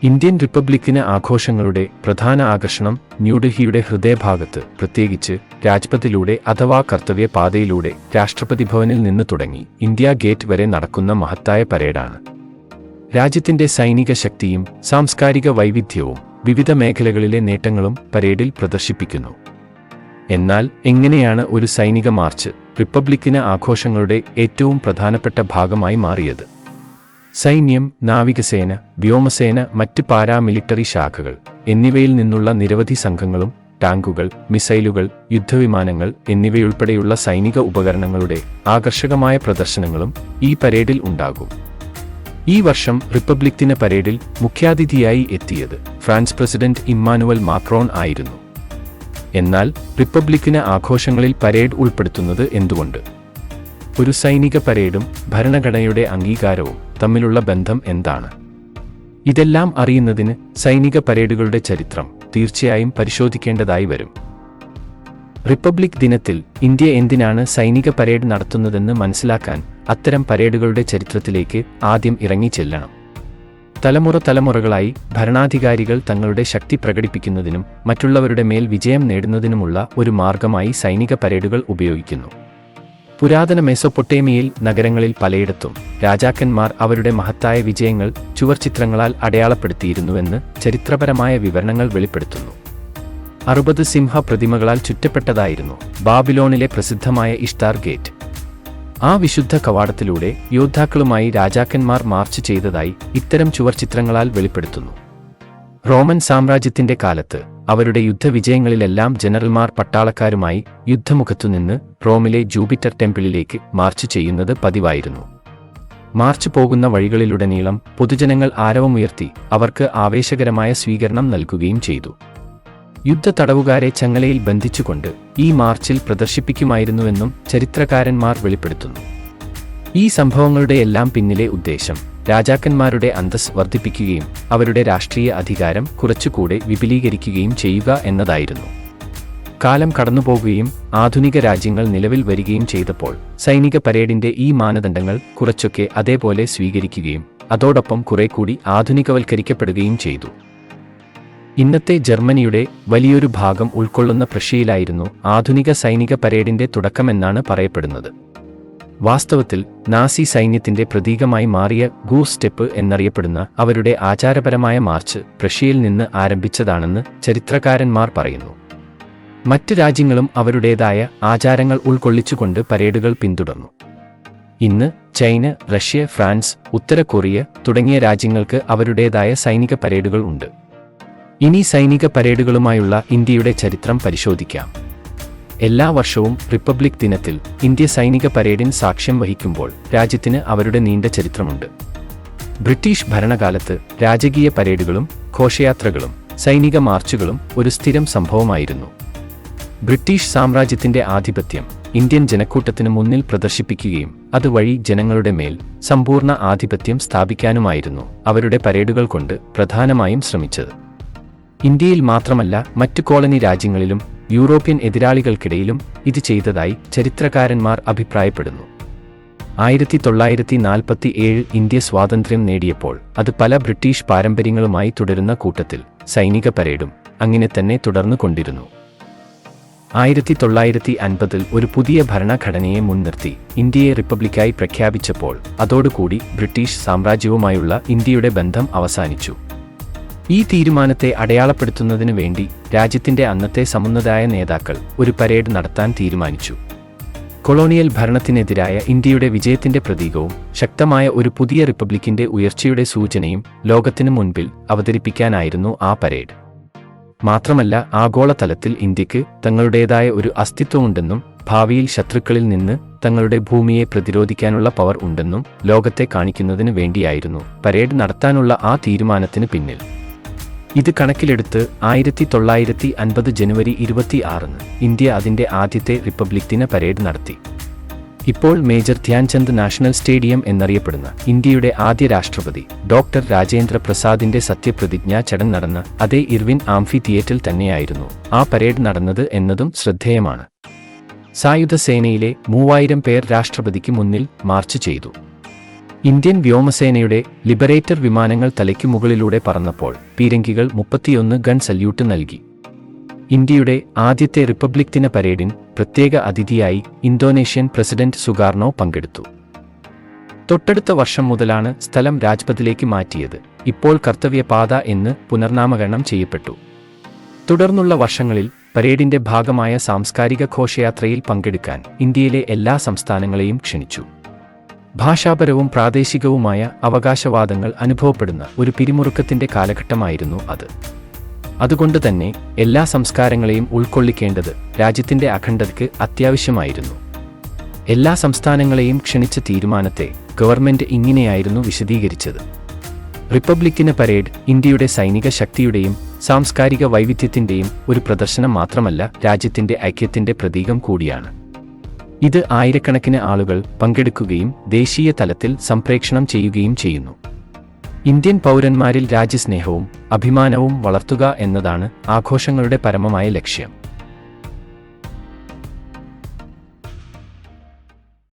Indian റിപ്പബ്ലിക്കിന് ആഘോഷങ്ങളുടെ പ്രധാന ആകർഷണം ന്യൂഡൽഹിയുടെ ഹൃദയഭാഗത്ത്, പ്രത്യേകിച്ച് രാജ്പഥിലൂടെ അഥവാ കർത്തവ്യ പാതയിലൂടെ രാഷ്ട്രപതി ഭവനിൽ നിന്ന് തുടങ്ങി ഇന്ത്യാ ഗേറ്റ് വരെ നടക്കുന്ന മഹത്തായ പരേഡാണ്. രാജ്യത്തിന്റെ സൈനിക ശക്തിയും സാംസ്കാരിക വൈവിധ്യവും വിവിധ മേഖലകളിലെ നേട്ടങ്ങളും പരേഡിൽ പ്രദർശിപ്പിക്കുന്നു. എന്നാൽ എങ്ങനെയാണ് ഒരു സൈനിക മാർച്ച് റിപ്പബ്ലിക്കിന് ആഘോഷങ്ങളുടെ ഏറ്റവും പ്രധാനപ്പെട്ട ഭാഗമായി മാറിയത്? സൈന്യം, നാവികസേന, വ്യോമസേന, മറ്റ് പാരാമിലിറ്ററി ശാഖകൾ എന്നിവയിൽ നിന്നുള്ള നിരവധി സംഘങ്ങളും ടാങ്കുകൾ, മിസൈലുകൾ, യുദ്ധവിമാനങ്ങൾ എന്നിവയുൾപ്പെടെയുള്ള സൈനിക ഉപകരണങ്ങളുടെ ആകർഷകമായ പ്രദർശനങ്ങളും ഈ പരേഡിൽ ഉണ്ടാകും. ഈ വർഷം റിപ്പബ്ലിക് ദിന പരേഡിൽ മുഖ്യാതിഥിയായി എത്തിയത് ഫ്രാൻസ് പ്രസിഡന്റ് ഇമ്മാനുവൽ മാക്രോൺ ആയിരുന്നു. എന്നാൽ റിപ്പബ്ലിക്കിന് ആഘോഷങ്ങളിൽ പരേഡ് ഉൾപ്പെടുത്തുന്നത് എന്തുകൊണ്ട്? ഒരു സൈനിക പരേഡും ഭരണഘടനയുടെ അംഗീകാരവും തമ്മിലുള്ള ബന്ധം എന്താണ്? ഇതെല്ലാം അറിയുന്നതിന് സൈനിക പരേഡുകളുടെ ചരിത്രം തീർച്ചയായും പരിശോധിക്കേണ്ടതായി വരും. റിപ്പബ്ലിക് ദിനത്തിൽ ഇന്ത്യ എന്തിനാണ് സൈനിക പരേഡ് നടത്തുന്നതെന്ന് മനസ്സിലാക്കാൻ അത്തരം പരേഡുകളുടെ ചരിത്രത്തിലേക്ക് ആദ്യം ഇറങ്ങിച്ചെല്ലണം. തലമുറകളായി ഭരണാധികാരികൾ തങ്ങളുടെ ശക്തി പ്രകടിപ്പിക്കുന്നതിനും മറ്റുള്ളവരുടെ മേൽ വിജയം നേടുന്നതിനുമുള്ള ഒരു മാർഗമായി സൈനിക പരേഡുകൾ ഉപയോഗിക്കുന്നു. പുരാതന മെസൊപ്പൊട്ടേമിയയിൽ നഗരങ്ങളിൽ പലയിടത്തും രാജാക്കന്മാർ അവരുടെ മഹത്തായ വിജയങ്ങൾ ചുവർച്ചിത്രങ്ങളാൽ അടയാളപ്പെടുത്തിയിരുന്നുവെന്ന് ചരിത്രപരമായ വിവരണങ്ങൾ വെളിപ്പെടുത്തുന്നു. 60 സിംഹ പ്രതിമകളാൽ ചുറ്റപ്പെട്ടതായിരുന്നു ബാബിലോണിലെ പ്രസിദ്ധമായ ഇഷ്താർ ഗേറ്റ്. ആ വിശുദ്ധ കവാടത്തിലൂടെ യോദ്ധാക്കളുമായി രാജാക്കന്മാർ മാർച്ച് ചെയ്തതായി ഇത്തരം ചുവർച്ചിത്രങ്ങളാൽ വെളിപ്പെടുത്തുന്നു. റോമൻ സാമ്രാജ്യത്തിന്റെ കാലത്ത് അവരുടെ യുദ്ധവിജയങ്ങളിലെല്ലാം ജനറൽമാർ പട്ടാളക്കാരുമായി യുദ്ധമുഖത്തുനിന്ന് റോമിലെ ജൂപ്പിറ്റർ ടെമ്പിളിലേക്ക് മാർച്ച് ചെയ്യുന്നത് പതിവായിരുന്നു. മാർച്ച് പോകുന്ന വഴികളിലുടനീളം പൊതുജനങ്ങൾ ആരവമുയർത്തി അവർക്ക് ആവേശകരമായ സ്വീകരണം നൽകുകയും ചെയ്തു. യുദ്ധ തടവുകാരെ ചങ്ങലയിൽ ബന്ധിച്ചുകൊണ്ട് ഈ മാർച്ചിൽ പ്രദർശിപ്പിക്കുമായിരുന്നുവെന്നും ചരിത്രകാരന്മാർ വെളിപ്പെടുത്തുന്നു. ഈ സംഭവങ്ങളുടെയെല്ലാം പിന്നിലെ ഉദ്ദേശം രാജാക്കന്മാരുടെ അന്തസ് വർദ്ധിപ്പിക്കുകയും അവരുടെ രാഷ്ട്രീയ അധികാരം കുറച്ചുകൂടെ വിപുലീകരിക്കുകയും ചെയ്യുക എന്നതായിരുന്നു. കാലം കടന്നുപോകുകയും ആധുനിക രാജ്യങ്ങൾ നിലവിൽ വരികയും ചെയ്തപ്പോൾ സൈനിക പരേഡിന്റെ ഈ മാനദണ്ഡങ്ങൾ കുറച്ചൊക്കെ അതേപോലെ സ്വീകരിക്കുകയും അതോടൊപ്പം കുറേക്കൂടി ആധുനികവൽക്കരിക്കപ്പെടുകയും ചെയ്തു. ഇന്നത്തെ ജർമ്മനിയുടെ വലിയൊരു ഭാഗം ഉൾക്കൊള്ളുന്ന പ്രഷ്യയിലായിരുന്നു ആധുനിക സൈനിക പരേഡിന്റെ തുടക്കമെന്നാണ് പറയപ്പെടുന്നത്. വാസ്തവത്തിൽ നാസി സൈന്യത്തിന്റെ പ്രതീകമായി മാറിയ ഗൂസ് സ്റ്റെപ്പ് എന്നറിയപ്പെടുന്ന അവരുടെ ആചാരപരമായ മാർച്ച് പ്രഷ്യയിൽ നിന്ന് ആരംഭിച്ചതാണെന്ന് ചരിത്രകാരന്മാർ പറയുന്നു. മറ്റ് രാജ്യങ്ങളും അവരുടേതായ ആചാരങ്ങൾ ഉൾക്കൊള്ളിച്ചുകൊണ്ട് പരേഡുകൾ പിന്തുടർന്നു. ഇന്ന് ചൈന, റഷ്യ, ഫ്രാൻസ്, ഉത്തര കൊറിയ തുടങ്ങിയ രാജ്യങ്ങൾക്ക് അവരുടേതായ സൈനിക പരേഡുകൾ ഉണ്ട്. ഇനി സൈനിക പരേഡുകളുമായുള്ള ഇന്ത്യയുടെ ചരിത്രം പരിശോധിക്കാം. എല്ലാ വർഷവും റിപ്പബ്ലിക് ദിനത്തിൽ ഇന്ത്യ സൈനിക പരേഡിന് സാക്ഷ്യം വഹിക്കുമ്പോൾ രാജ്യത്തിന് അവരുടെ നീണ്ട ചരിത്രമുണ്ട്. ബ്രിട്ടീഷ് ഭരണകാലത്ത് രാജകീയ പരേഡുകളും ഘോഷയാത്രകളും സൈനിക മാർച്ചുകളും ഒരു സ്ഥിരം സംഭവമായിരുന്നു. ബ്രിട്ടീഷ് സാമ്രാജ്യത്തിന്റെ ആധിപത്യം ഇന്ത്യൻ ജനക്കൂട്ടത്തിന് മുന്നിൽ പ്രദർശിപ്പിക്കുകയും അതുവഴി ജനങ്ങളുടെ മേൽ സമ്പൂർണ്ണ ആധിപത്യം സ്ഥാപിക്കാനുമായിരുന്നു അവരുടെ പരേഡുകൾ കൊണ്ട് പ്രധാനമായും ശ്രമിച്ചത്. ഇന്ത്യയിൽ മാത്രമല്ല മറ്റു കോളനി രാജ്യങ്ങളിലും യൂറോപ്യൻ എതിരാളികൾക്കിടയിലും ഇത് ചെയ്തതായി ചരിത്രകാരന്മാർ അഭിപ്രായപ്പെടുന്നു. 1947 ഇന്ത്യ സ്വാതന്ത്ര്യം നേടിയപ്പോൾ അത് പല ബ്രിട്ടീഷ് പാരമ്പര്യങ്ങളുമായി തുടരുന്ന കൂട്ടത്തിൽ സൈനിക പരേഡും അങ്ങനെ തന്നെ തുടർന്നു കൊണ്ടിരുന്നു. 1950 ഒരു പുതിയ ഭരണഘടനയെ മുൻനിർത്തി ഇന്ത്യയെ റിപ്പബ്ലിക്കായി പ്രഖ്യാപിച്ചപ്പോൾ അതോടുകൂടി ബ്രിട്ടീഷ് സാമ്രാജ്യവുമായുള്ള ഇന്ത്യയുടെ ബന്ധം അവസാനിച്ചു. ഈ തീരുമാനത്തെ അടയാളപ്പെടുത്തുന്നതിനു വേണ്ടി രാജ്യത്തിന്റെ അന്നത്തെ സമുന്നതായ നേതാക്കൾ ഒരു പരേഡ് നടത്താൻ തീരുമാനിച്ചു. കൊളോണിയൽ ഭരണത്തിനെതിരായ ഇന്ത്യയുടെ വിജയത്തിന്റെ പ്രതീകവും ശക്തമായ ഒരു പുതിയ റിപ്പബ്ലിക്കിന്റെ ഉയർച്ചയുടെ സൂചനയും ലോകത്തിനു മുൻപിൽ അവതരിപ്പിക്കാനായിരുന്നു ആ പരേഡ്. മാത്രമല്ല ആഗോളതലത്തിൽ ഇന്ത്യക്ക് തങ്ങളുടേതായ ഒരു അസ്തിത്വമുണ്ടെന്നും ഭാവിയിൽ ശത്രുക്കളിൽ നിന്ന് തങ്ങളുടെ ഭൂമിയെ പ്രതിരോധിക്കാനുള്ള പവർ ഉണ്ടെന്നും ലോകത്തെ കാണിക്കുന്നതിന് വേണ്ടിയായിരുന്നു പരേഡ് നടത്താനുള്ള ആ തീരുമാനത്തിന് പിന്നിൽ. ഇത് കണക്കിലെടുത്ത് 1950 ജനുവരി 26 ഇന്ത്യ അതിന്റെ ആദ്യത്തെ റിപ്പബ്ലിക് ദിന പരേഡ് നടത്തി. ഇപ്പോൾ മേജർ ധ്യാൻചന്ദ് നാഷണൽ സ്റ്റേഡിയം എന്നറിയപ്പെടുന്ന ഇന്ത്യയുടെ ആദ്യ രാഷ്ട്രപതി ഡോക്ടർ രാജേന്ദ്ര പ്രസാദിന്റെ സത്യപ്രതിജ്ഞാ ചടങ്ങ് നടന്ന അതേ ഇർവിൻ ആംഫി തിയേറ്ററിൽ തന്നെയായിരുന്നു ആ പരേഡ് നടന്നത് എന്നതും ശ്രദ്ധേയമാണ്. സായുധ സേനയിലെ 3000 പേർ രാഷ്ട്രപതിക്ക് മുന്നിൽ മാർച്ച് ചെയ്തു. ഇന്ത്യൻ വ്യോമസേനയുടെ ലിബറേറ്റർ വിമാനങ്ങൾ തലയ്ക്കു മുകളിലൂടെ പറന്നപ്പോൾ പീരങ്കികൾ 31 ഗൺ സല്യൂട്ട് നൽകി. ഇന്ത്യയുടെ ആദ്യത്തെ റിപ്പബ്ലിക് ദിന പരേഡിന് പ്രത്യേക അതിഥിയായി ഇന്തോനേഷ്യൻ പ്രസിഡന്റ് സുകാർണോ പങ്കെടുത്തു. തൊട്ടടുത്ത വർഷം മുതലാണ് സ്ഥലം രാജ്പഥിലേക്ക് മാറ്റിയത്. ഇപ്പോൾ കർത്തവ്യപാത എന്ന് പുനർനാമകരണം ചെയ്യപ്പെട്ടു. തുടർന്നുള്ള വർഷങ്ങളിൽ പരേഡിന്റെ ഭാഗമായ സാംസ്കാരിക ഘോഷയാത്രയിൽ പങ്കെടുക്കാൻ ഇന്ത്യയിലെ എല്ലാ സംസ്ഥാനങ്ങളെയും ക്ഷണിച്ചു. ഭാഷാപരവും പ്രാദേശികവുമായ അവകാശവാദങ്ങൾ അനുഭവപ്പെടുന്ന ഒരു പിരിമുറുക്കത്തിന്റെ കാലഘട്ടമായിരുന്നു അത്. അതുകൊണ്ടുതന്നെ എല്ലാ സംസ്കാരങ്ങളെയും ഉൾക്കൊള്ളിക്കേണ്ടത് രാജ്യത്തിന്റെ അഖണ്ഡതയ്ക്ക് അത്യാവശ്യമായിരുന്നു. എല്ലാ സംസ്ഥാനങ്ങളെയും ക്ഷണിച്ച തീരുമാനത്തെ ഗവൺമെന്റ് ഇങ്ങനെയായിരുന്നു വിശദീകരിച്ചത്: റിപ്പബ്ലിക്കിന് പരേഡ് ഇന്ത്യയുടെ സൈനിക ശക്തിയുടെയും സാംസ്കാരിക വൈവിധ്യത്തിന്റെയും ഒരു പ്രദർശനം മാത്രമല്ല, രാജ്യത്തിന്റെ ഐക്യത്തിന്റെ പ്രതീകം കൂടിയാണ്. ഇത് ആയിരക്കണക്കിന് ആളുകൾ പങ്കെടുക്കുകയും ദേശീയ തലത്തിൽ സംപ്രേഷണം ചെയ്യുകയും ചെയ്യുന്നു. ഇന്ത്യൻ പൗരന്മാരിൽ രാജ്യസ്നേഹവും അഭിമാനവും വളർത്തുക എന്നതാണ് ആഘോഷങ്ങളുടെ പരമമായ ലക്ഷ്യം.